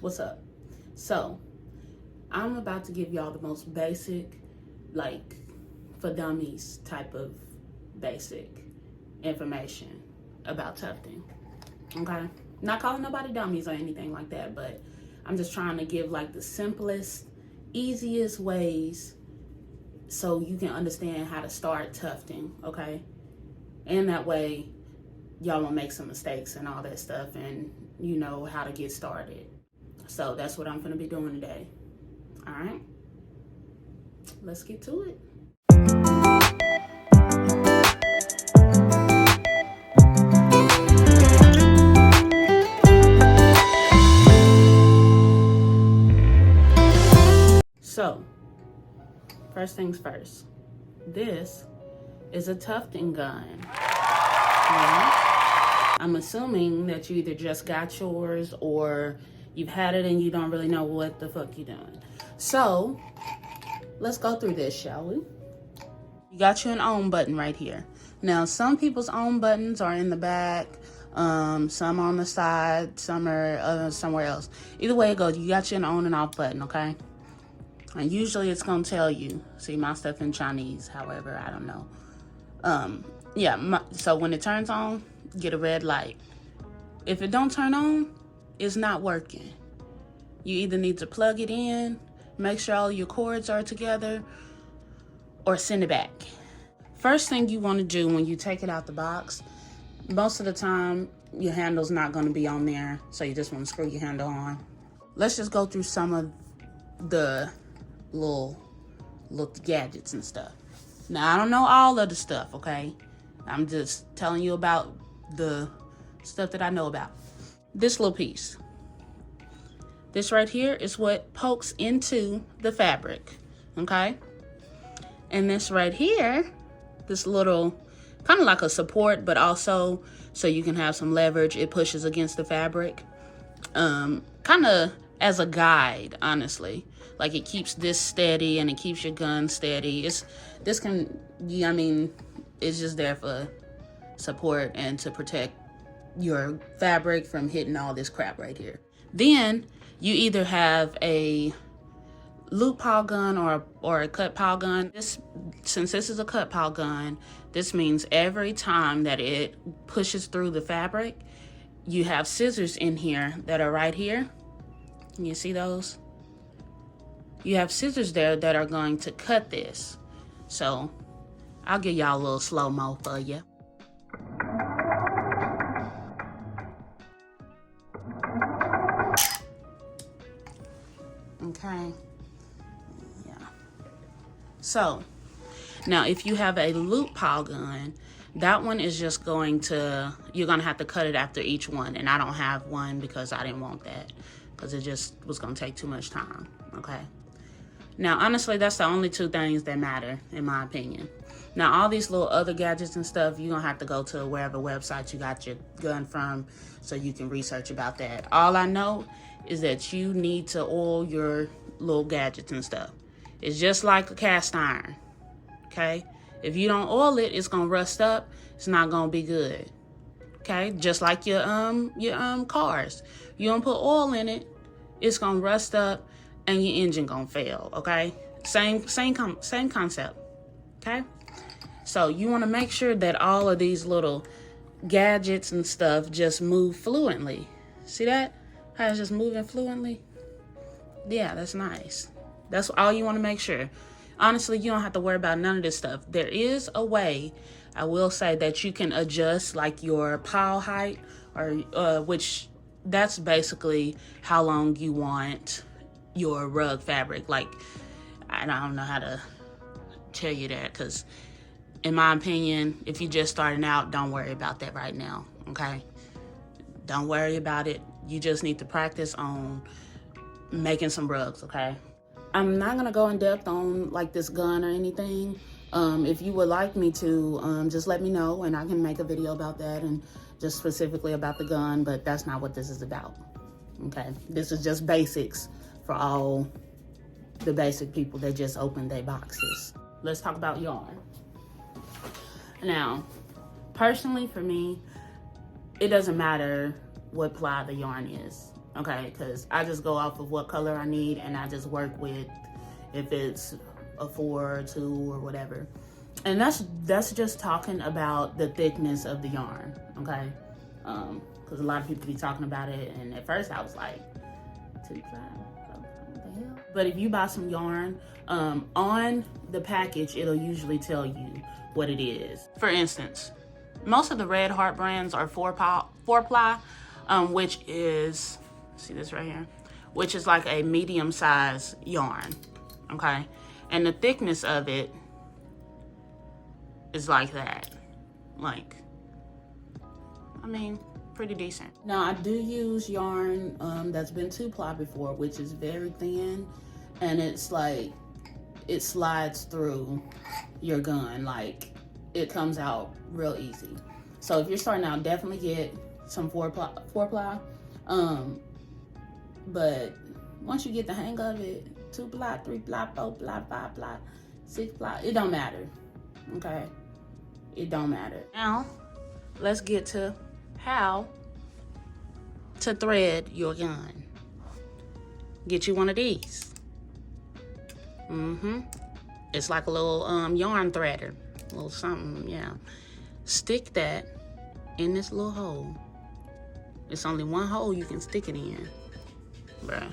what's up? So I'm about to give y'all the most basic, like for dummies type of basic information about tufting. Okay, not calling nobody dummies or anything like that, but I'm just trying to give like the simplest, easiest ways so you can understand how to start tufting. Okay, and that way y'all won't make some mistakes and all that stuff, and you know how to get started. So that's what I'm gonna be doing today. All right, let's get to it. So first things first, this is a tufting gun. I'm assuming that you either just got yours or you've had it and you don't really know what the fuck you're doing. So let's go through this, shall we? You got you an on button right here. Now, some people's on buttons are in the back, some on the side, some are somewhere else. Either way it goes, you got you an on and off button, okay? And usually it's gonna tell you. See, my stuff in Chinese, however, I don't know. So when it turns on, get a red light. If it don't turn on, it's not working. You either need to plug it in, make sure all your cords are together, or send it back. First thing you want to do when you take it out the box, most of the time your handle's not going to be on there, so you just want to screw your handle on. Let's just go through some of the little gadgets and stuff. Now, I don't know all of the stuff, okay? I'm just telling you about the stuff that I know about. This little piece. This right here is what pokes into the fabric, okay? And this right here, this little, kind of like a support, but also so you can have some leverage. It pushes against the fabric. Kind of as a guide, honestly. Like it keeps this steady and it keeps your gun steady. It's just there for support and to protect your fabric from hitting all this crap right here. Then you either have a loop pile gun or a cut pile gun. Since this is a cut pile gun, this means every time that it pushes through the fabric, you have scissors in here that are right here. You see those? You have scissors there that are going to cut this. So I'll give y'all a little slow-mo for you. Okay. Yeah. So now if you have a loop pile gun, that one is just you're gonna have to cut it after each one. And I don't have one because I didn't want that, because it just was gonna take too much time, okay? Now, honestly, that's the only two things that matter, in my opinion. Now, all these little other gadgets and stuff, you're gonna have to go to wherever website you got your gun from so you can research about that. All I know is that you need to oil your little gadgets and stuff. It's just like a cast iron, okay? If you don't oil it, it's gonna rust up. It's not gonna be good, okay? Just like your cars. You don't put oil in it, it's gonna rust up and your engine gonna fail, okay? Same concept, okay? So you wanna make sure that all of these little gadgets and stuff just move fluently. See that? How it's just moving fluently? Yeah, that's nice. That's all you wanna make sure. Honestly, you don't have to worry about none of this stuff. There is a way, I will say, that you can adjust like your pile height, or which that's basically how long you want your rug fabric. Like, I don't know how to tell you that, because in my opinion, if you're just starting out, don't worry about that right now, okay? Don't worry about it. You just need to practice on making some rugs, okay? I'm not gonna go in depth on like this gun or anything. If you would like me to, just let me know and I can make a video about that and just specifically about the gun, but that's not what this is about, okay? This is just basics for all the basic people that just opened their boxes. Let's talk about yarn. Now, personally for me, it doesn't matter what ply the yarn is. okay? Because I just go off of what color I need, and I just work with if it's a 4 or 2 or whatever. And that's just talking about the thickness of the yarn, okay? Because a lot of people be talking about it, and at first I was like, 2 ply, what the hell? But if you buy some yarn, on the package, it'll usually tell you what it is. For instance, most of the Red Heart brands are 4 ply, which is, see this right here, which is like a medium size yarn, okay? And the thickness of it is like that. Like, I mean, pretty decent. Now, I do use yarn that's been 2 ply before, which is very thin, and it's like, it slides through your gun. Like, it comes out real easy. So if you're starting out, definitely get some 4 ply. But once you get the hang of it, 2 ply, 3 ply, 4 ply, 5 ply, 6 ply, it don't matter, okay? It don't matter. Now, let's get to how to thread your gun. Get you one of these. It's like a little yarn threader, a little something, yeah. Stick that in this little hole. It's only one hole you can stick it in, bruh.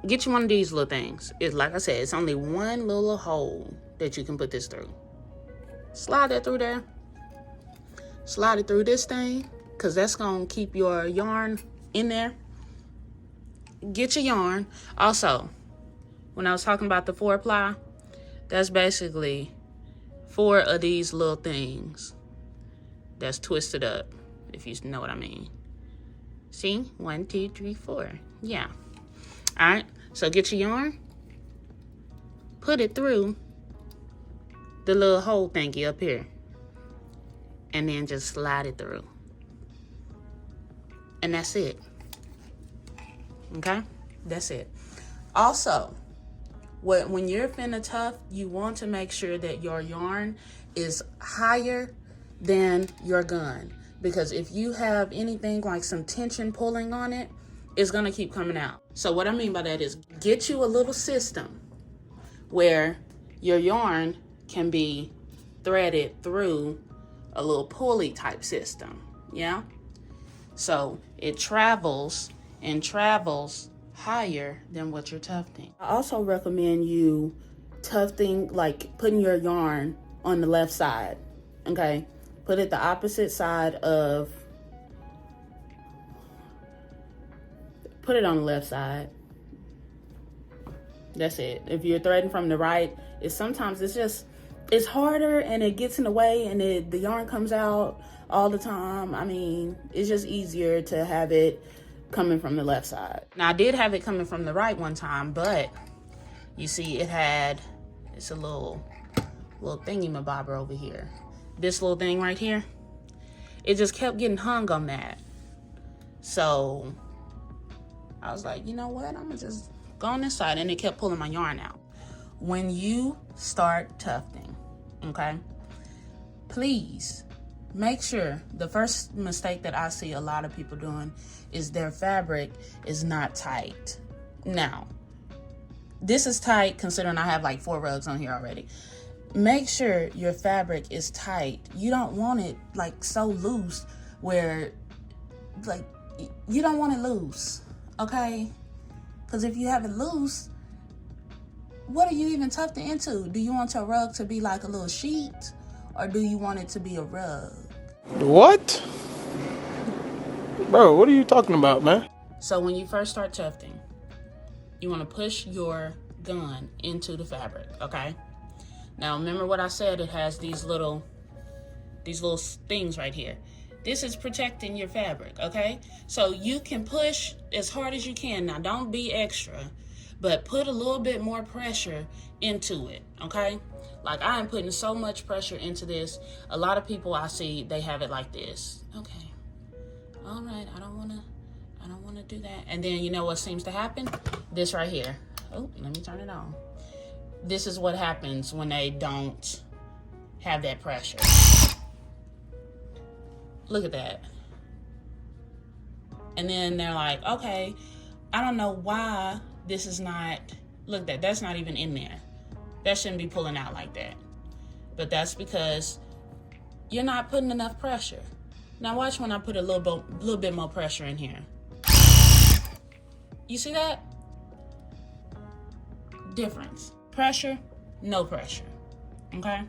Get you one of these little things. It's like I said, it's only one little hole that you can put this through. Slide that through there. Slide it through this thing, because that's going to keep your yarn in there. Get your yarn. Also, when I was talking about the 4 ply, that's basically 4 of these little things that's twisted up, if you know what I mean. See? 1, 2, 3, 4. Yeah. All right. So get your yarn. Put it through the little hole thingy up here. And then just slide it through. And that's it. Okay? That's it. Also, when you're finna tuft, you want to make sure that your yarn is higher than your gun. Because if you have anything like some tension pulling on it, it's gonna keep coming out. So what I mean by that is get you a little system where your yarn can be threaded through a little pulley type system, yeah? So it travels and travels higher than what you're tufting. I also recommend you tufting, like putting your yarn on the left side, okay? Put it the opposite side of, put it on the left side. That's it. If you're threading from the right, sometimes it's harder and it gets in the way and the yarn comes out all the time. I mean, it's just easier to have it coming from the left side. Now, I did have it coming from the right one time, but you see it's a little thingy-mabobber over here. This little thing right here, it just kept getting hung on that. So I was like, you know what? I'm gonna just go on this side, and it kept pulling my yarn out. When you start tufting, okay, please make sure, the first mistake that I see a lot of people doing is their fabric is not tight. Now, this is tight considering I have like 4 rugs on here already. Make sure your fabric is tight. You don't want it like so loose where, like, you don't want it loose, okay? Because if you have it loose, what are you even tufting into? Do you want your rug to be like a little sheet, or do you want it to be a rug? What? Bro, what are you talking about, man? So when you first start tufting, you want to push your gun into the fabric, okay? Now remember what I said, it has these little things right here. This is protecting your fabric, okay? So you can push as hard as you can. Now don't be extra, but put a little bit more pressure into it, okay? Like, I am putting so much pressure into this. A lot of people I see, they have it like this. Okay, all right, I don't wanna do that. And then you know what seems to happen? This right here. Oh, let me turn it on. This is what happens when they don't have that pressure. Look at that. And then they're like, okay, I don't know why this is not, look, that's not even in there. That shouldn't be pulling out like that. But that's because you're not putting enough pressure. Now watch when I put a little bit more pressure in here. You see that? Difference. Pressure, no pressure. Okay?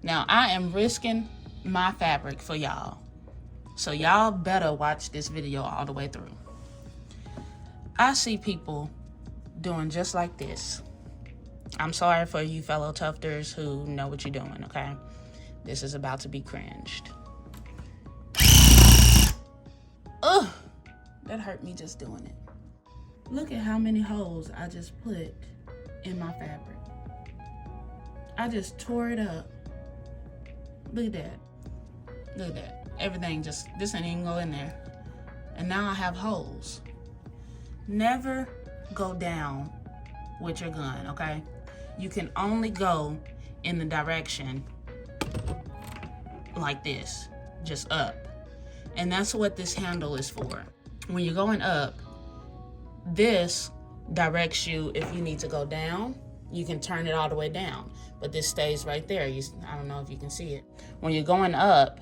Now I am risking my fabric for y'all. So y'all better watch this video all the way through. I see people doing just like this. I'm sorry for you fellow tufters who know what you're doing, okay? This is about to be cringed. Ugh, that hurt me just doing it. Look at how many holes I just put in my fabric. I just tore it up. Look at that. Look at that. Everything just, this ain't even go in there. And now I have holes. Never go down with your gun, okay? You can only go in the direction like this, just up. And that's what this handle is for. When you're going up, this directs you if you need to go down. You can turn it all the way down, but this stays right there. I don't know if you can see it. When you're going up,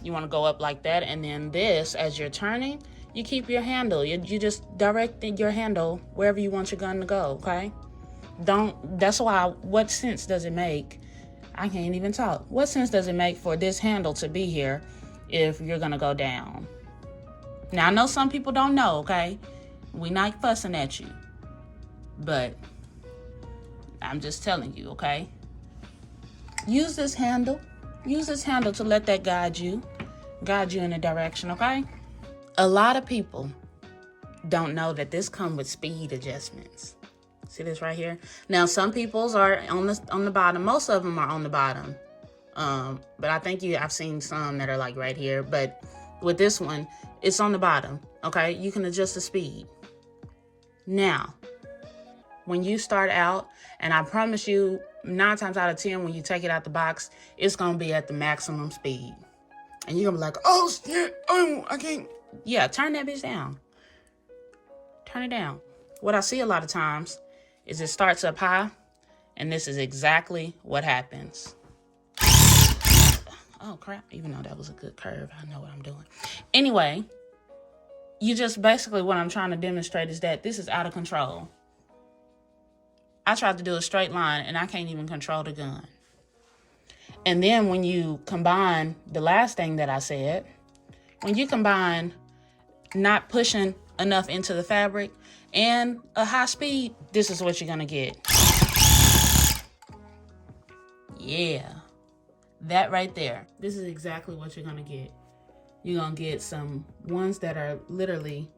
you want to go up like that, and then this, as you're turning, you keep your handle. You just direct your handle wherever you want your gun to go, okay? That's why, what sense does it make? I can't even talk. What sense does it make for this handle to be here if you're gonna go down? Now, I know some people don't know, okay? We not fussing at you, but I'm just telling you, okay? Use this handle. Use this handle to let that guide you in a direction, okay? A lot of people don't know that this comes with speed adjustments. See this right here? Now, some people's are on the bottom. Most of them are on the bottom. But I think I've seen some that are like right here. But with this one, it's on the bottom, okay? You can adjust the speed. Now, when you start out, and I promise you, 9 times out of 10, when you take it out the box, it's gonna be at the maximum speed. And you're gonna be like, oh shit, I can't. Yeah, turn that bitch down. Turn it down. What I see a lot of times is it starts up high, and this is exactly what happens. Oh crap, even though that was a good curve, I know what I'm doing. Anyway, you just basically, what I'm trying to demonstrate is that this is out of control. I tried to do a straight line and I can't even control the gun. And then when you combine the last thing that I said, when you combine not pushing enough into the fabric and a high speed, this is what you're gonna get. Yeah, that right there. This is exactly what you're gonna get. You're gonna get some ones that are literally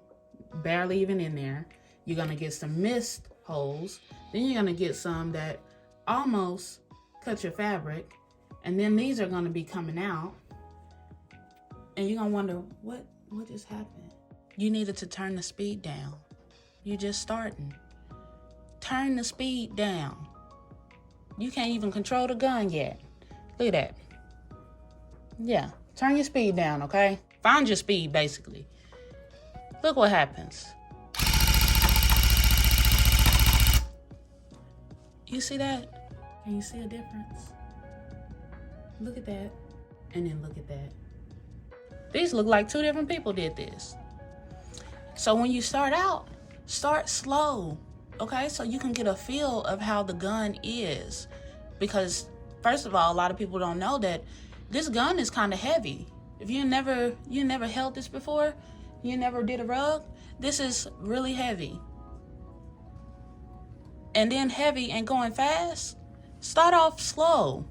barely even in there. You're gonna get some missed holes. Then you're gonna get some that almost cut your fabric. And then these are gonna be coming out. And you're gonna wonder, what just happened? You needed to turn the speed down. You're just starting. Turn the speed down. You can't even control the gun yet. Look at that. Yeah, turn your speed down, okay? Find your speed, basically. Look what happens. You see that? Can you see a difference? Look at that, and then look at that. These look like 2 different people did this. So when you start out, start slow, okay? So you can get a feel of how the gun is. Because first of all, a lot of people don't know that this gun is kind of heavy. If you never held this before, you never did a rug, this is really heavy. And then heavy and going fast, start off slow.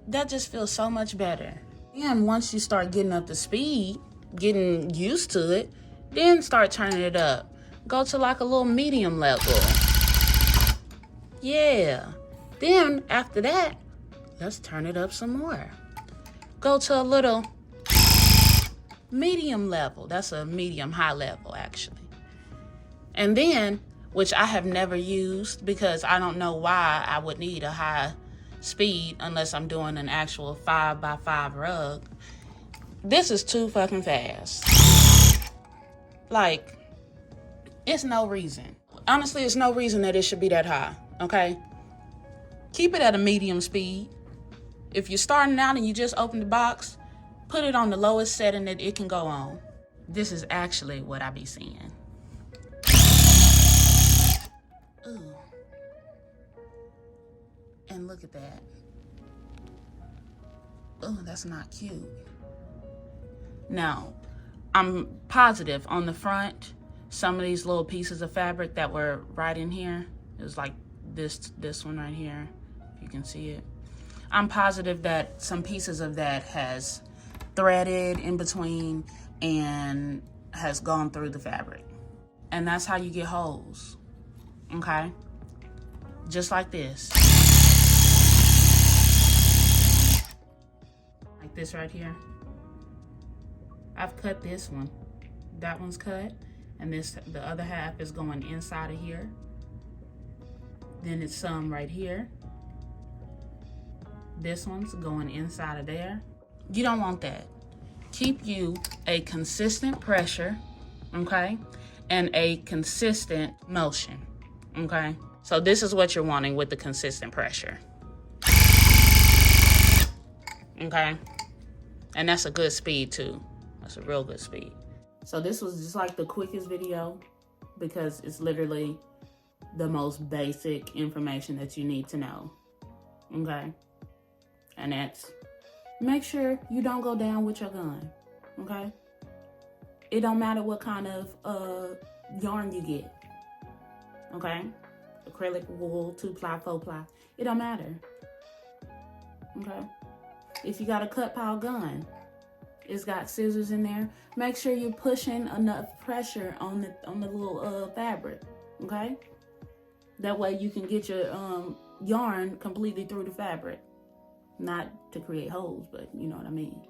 That just feels so much better. And once you start getting up to speed, getting used to it, then start turning it up. Go to like a little medium level. Yeah. Then after that, let's turn it up some more. Go to a little medium level. That's a medium high level, actually. And then, which I have never used because I don't know why I would need a high speed unless I'm doing an actual 5x5 rug. This is too fucking fast. Like, it's no reason. Honestly, it's no reason that it should be that high, okay? Keep it at a medium speed. If you're starting out and you just open the box, put it on the lowest setting that it can go on. This is actually what I be seeing. Ooh. And look at that. Oh, that's not cute. Now, I'm positive on the front, some of these little pieces of fabric that were right in here, it was like this one right here, if you can see it. I'm positive that some pieces of that has threaded in between and has gone through the fabric. And that's how you get holes, okay? Just like this. Like this right here. I've cut this one. That one's cut, and the other half is going inside of here. Then it's some right here. This one's going inside of there. You don't want that. Keep you a consistent pressure, okay? And a consistent motion, okay? So this is what you're wanting with the consistent pressure. Okay? And that's a good speed too. That's a real good speed. So this was just like the quickest video because it's literally the most basic information that you need to know, okay? And that's, make sure you don't go down with your gun, okay? It don't matter what kind of yarn you get, okay? Acrylic, wool, 2-ply, 4-ply, it don't matter, okay? If you got a cut pile gun, it's got scissors in there, make sure you're pushing enough pressure on the little fabric, okay? That way you can get your yarn completely through the fabric. Not to create holes, but you know what I mean.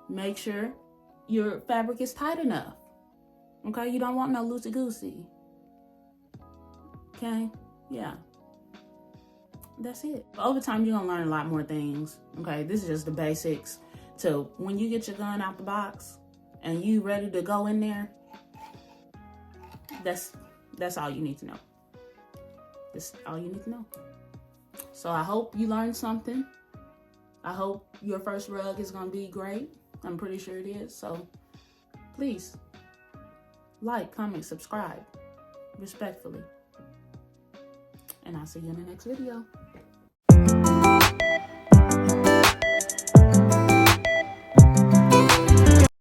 Make sure your fabric is tight enough. Okay, you don't want no loosey-goosey. Okay, yeah. That's it. Over time, you're gonna learn a lot more things. Okay, this is just the basics. So when you get your gun out the box and you ready to go in there, that's all you need to know. That's all you need to know. So I hope you learned something. I hope your first rug is gonna be great. I'm pretty sure it is. So please like, comment, subscribe, respectfully. And I'll see you in the next video.